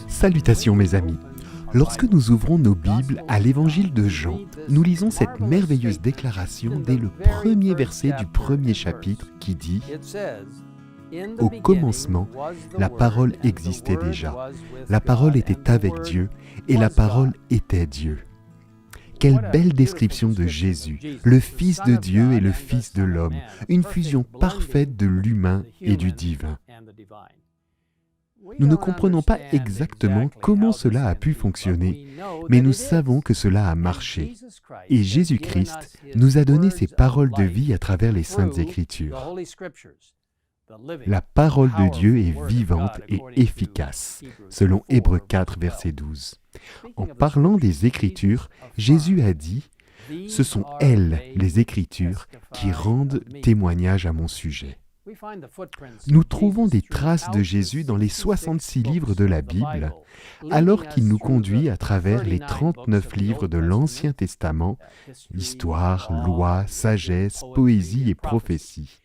Salutations mes amis. Lorsque nous ouvrons nos Bibles à l'évangile de Jean, nous lisons cette merveilleuse déclaration dès le premier verset du premier chapitre qui dit « Au commencement, la parole existait déjà. La parole était avec Dieu et la parole était Dieu. » Quelle belle description de Jésus, le Fils de Dieu et le Fils de l'homme, une fusion parfaite de l'humain et du divin. Nous ne comprenons pas exactement comment cela a pu fonctionner, mais nous savons que cela a marché. Et Jésus-Christ nous a donné ses paroles de vie à travers les Saintes Écritures. La parole de Dieu est vivante et efficace, selon Hébreux 4, verset 12. En parlant des Écritures, Jésus a dit « Ce sont elles, les Écritures, qui rendent témoignage à mon sujet. » Nous trouvons des traces de Jésus dans les 66 livres de la Bible, alors qu'il nous conduit à travers les 39 livres de l'Ancien Testament, histoire, loi, sagesse, poésie et prophétie.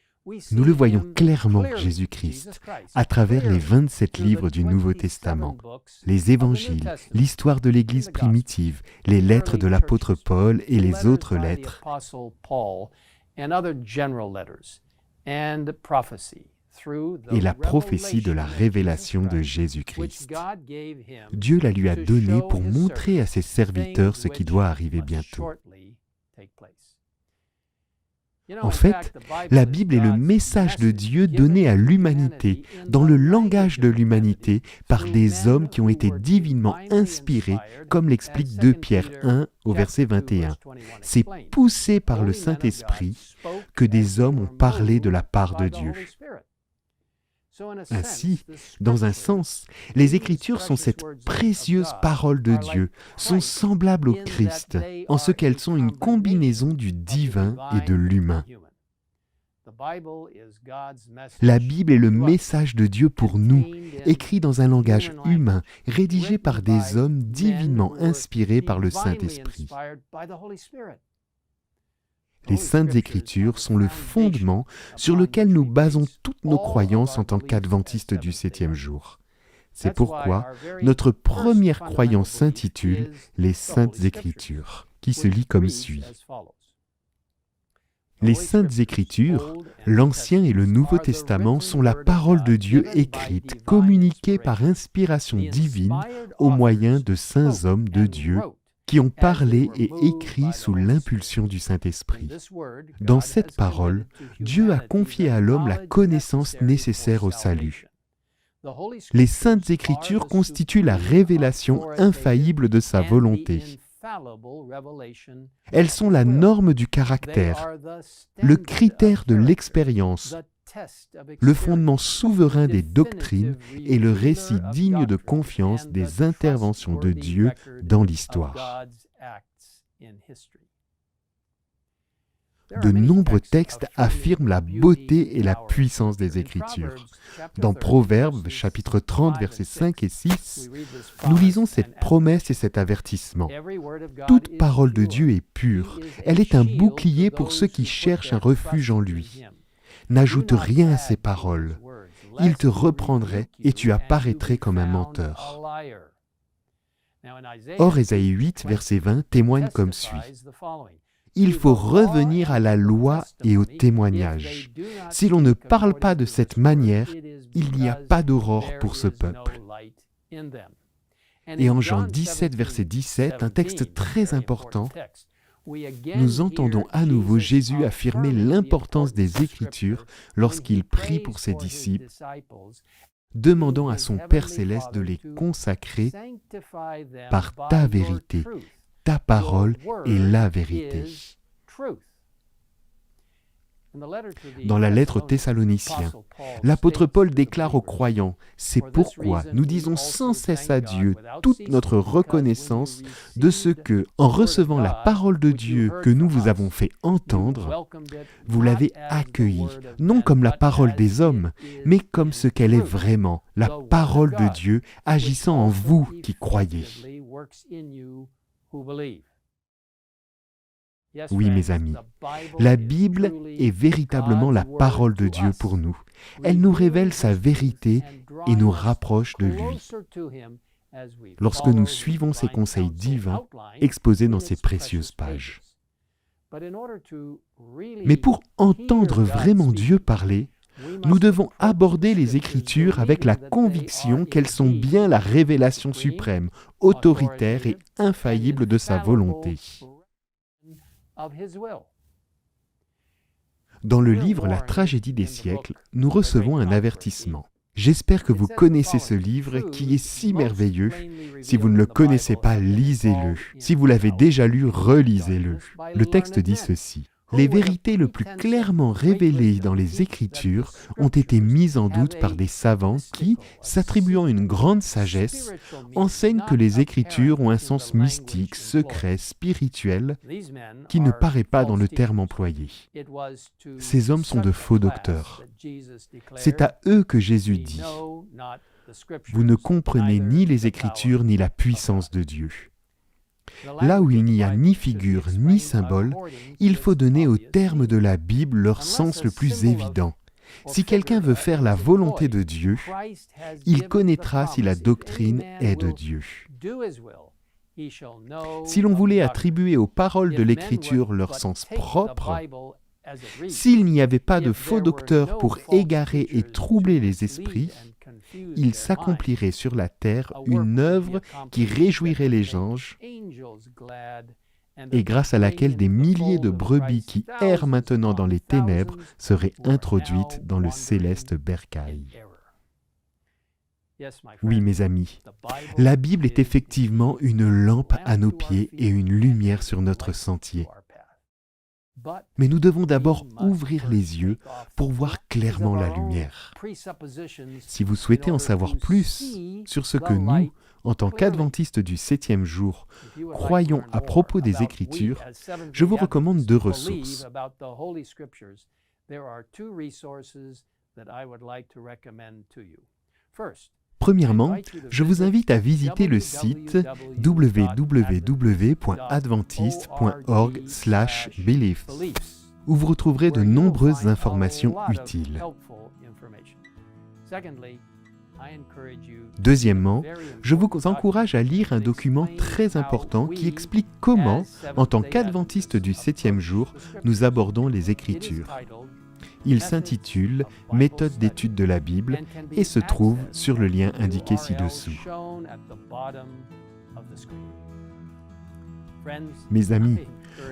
Nous le voyons clairement, Jésus-Christ, à travers les 27 livres du Nouveau Testament, les évangiles, l'histoire de l'Église primitive, les lettres de l'apôtre Paul et les autres lettres. Et la prophétie de la révélation de Jésus-Christ. Dieu la lui a donnée pour montrer à ses serviteurs ce qui doit arriver bientôt. En fait, la Bible est le message de Dieu donné à l'humanité, dans le langage de l'humanité, par des hommes qui ont été divinement inspirés, comme l'explique 2 Pierre 1 au verset 21. C'est poussé par le Saint-Esprit que des hommes ont parlé de la part de Dieu. Ainsi, dans un sens, les Écritures sont cette précieuse parole de Dieu, sont semblables au Christ, en ce qu'elles sont une combinaison du divin et de l'humain. La Bible est le message de Dieu pour nous, écrit dans un langage humain, rédigé par des hommes divinement inspirés par le Saint-Esprit. Les Saintes Écritures sont le fondement sur lequel nous basons toutes nos croyances en tant qu'adventistes du 7e jour. C'est pourquoi notre première croyance s'intitule « Les Saintes Écritures », qui se lit comme suit. Les Saintes Écritures, l'Ancien et le Nouveau Testament sont la parole de Dieu écrite, communiquée par inspiration divine au moyen de saints hommes de Dieu, qui ont parlé et écrit sous l'impulsion du Saint-Esprit. Dans cette parole, Dieu a confié à l'homme la connaissance nécessaire au salut. Les Saintes Écritures constituent la révélation infaillible de sa volonté. Elles sont la norme du caractère, le critère de l'expérience, le fondement souverain des doctrines et le récit digne de confiance des interventions de Dieu dans l'histoire. De nombreux textes affirment la beauté et la puissance des Écritures. Dans Proverbes, chapitre 30, versets 5 et 6, nous lisons cette promesse et cet avertissement. Toute parole de Dieu est pure. Elle est un bouclier pour ceux qui cherchent un refuge en lui. N'ajoute rien à ces paroles. Il te reprendrait et tu apparaîtrais comme un menteur. Or, Ésaïe 8, verset 20 témoigne comme suit. Il faut revenir à la loi et au témoignage. Si l'on ne parle pas de cette manière, il n'y a pas d'aurore pour ce peuple. Et en Jean 17, verset 17, un texte très important, nous entendons à nouveau Jésus affirmer l'importance des Écritures lorsqu'il prie pour ses disciples, demandant à son Père céleste de les consacrer par ta vérité. Ta parole est la vérité. Dans la lettre aux Thessaloniciens, l'apôtre Paul déclare aux croyants « C'est pourquoi nous disons sans cesse à Dieu toute notre reconnaissance de ce que, en recevant la parole de Dieu que nous vous avons fait entendre, vous l'avez accueillie, non comme la parole des hommes, mais comme ce qu'elle est vraiment, la parole de Dieu agissant en vous qui croyez. » Oui, mes amis, la Bible est véritablement la parole de Dieu pour nous. Elle nous révèle sa vérité et nous rapproche de lui lorsque nous suivons ces conseils divins exposés dans ces précieuses pages. Mais pour entendre vraiment Dieu parler, nous devons aborder les Écritures avec la conviction qu'elles sont bien la révélation suprême, autoritaire et infaillible de sa volonté. Dans le livre La tragédie des siècles, nous recevons un avertissement. J'espère que vous connaissez ce livre qui est si merveilleux. Si vous ne le connaissez pas, lisez-le. Si vous l'avez déjà lu, relisez-le. Le texte dit ceci. Les vérités les plus clairement révélées dans les Écritures ont été mises en doute par des savants qui, s'attribuant une grande sagesse, enseignent que les Écritures ont un sens mystique, secret, spirituel, qui ne paraît pas dans le terme employé. Ces hommes sont de faux docteurs. C'est à eux que Jésus dit « Vous ne comprenez ni les Écritures ni la puissance de Dieu ». Là où il n'y a ni figure ni symbole, il faut donner aux termes de la Bible leur sens le plus évident. Si quelqu'un veut faire la volonté de Dieu, il connaîtra si la doctrine est de Dieu. Si l'on voulait attribuer aux paroles de l'Écriture leur sens propre, s'il n'y avait pas de faux docteurs pour égarer et troubler les esprits, il s'accomplirait sur la terre une œuvre qui réjouirait les anges et grâce à laquelle des milliers de brebis qui errent maintenant dans les ténèbres seraient introduites dans le céleste bercail. Oui, mes amis, la Bible est effectivement une lampe à nos pieds et une lumière sur notre sentier. Mais nous devons d'abord ouvrir les yeux pour voir clairement la lumière. Si vous souhaitez en savoir plus sur ce que nous, en tant qu'adventistes du 7e jour, croyons à propos des Écritures, je vous recommande 2 ressources. Premièrement, je vous invite à visiter le site www.adventiste.org/beliefs où vous retrouverez de nombreuses informations utiles. Deuxièmement, je vous encourage à lire un document très important qui explique comment, en tant qu'adventistes du 7e jour, nous abordons les Écritures. Il s'intitule « Méthode d'étude de la Bible » et se trouve sur le lien indiqué ci-dessous. Mes amis,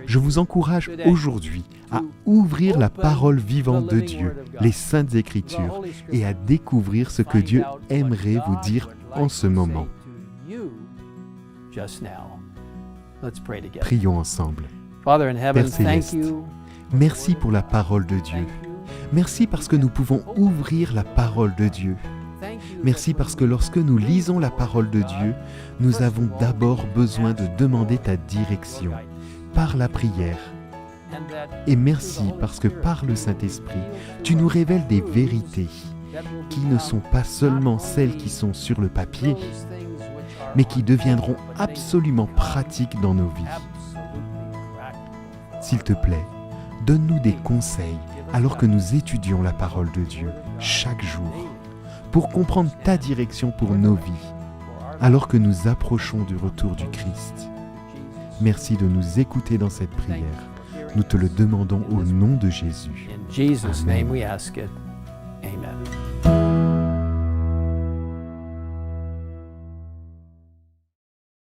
je vous encourage aujourd'hui à ouvrir la parole vivante de Dieu, les Saintes Écritures, et à découvrir ce que Dieu aimerait vous dire en ce moment. Prions ensemble. Père Céleste, merci pour la parole de Dieu. Merci parce que nous pouvons ouvrir la parole de Dieu. Merci parce que lorsque nous lisons la parole de Dieu, nous avons d'abord besoin de demander ta direction par la prière. Et merci parce que par le Saint-Esprit, tu nous révèles des vérités qui ne sont pas seulement celles qui sont sur le papier, mais qui deviendront absolument pratiques dans nos vies. S'il te plaît, donne-nous des conseils alors que nous étudions la parole de Dieu chaque jour, pour comprendre ta direction pour nos vies, alors que nous approchons du retour du Christ. Merci de nous écouter dans cette prière. Nous te le demandons au nom de Jésus. In Jesus' name we ask it. Amen.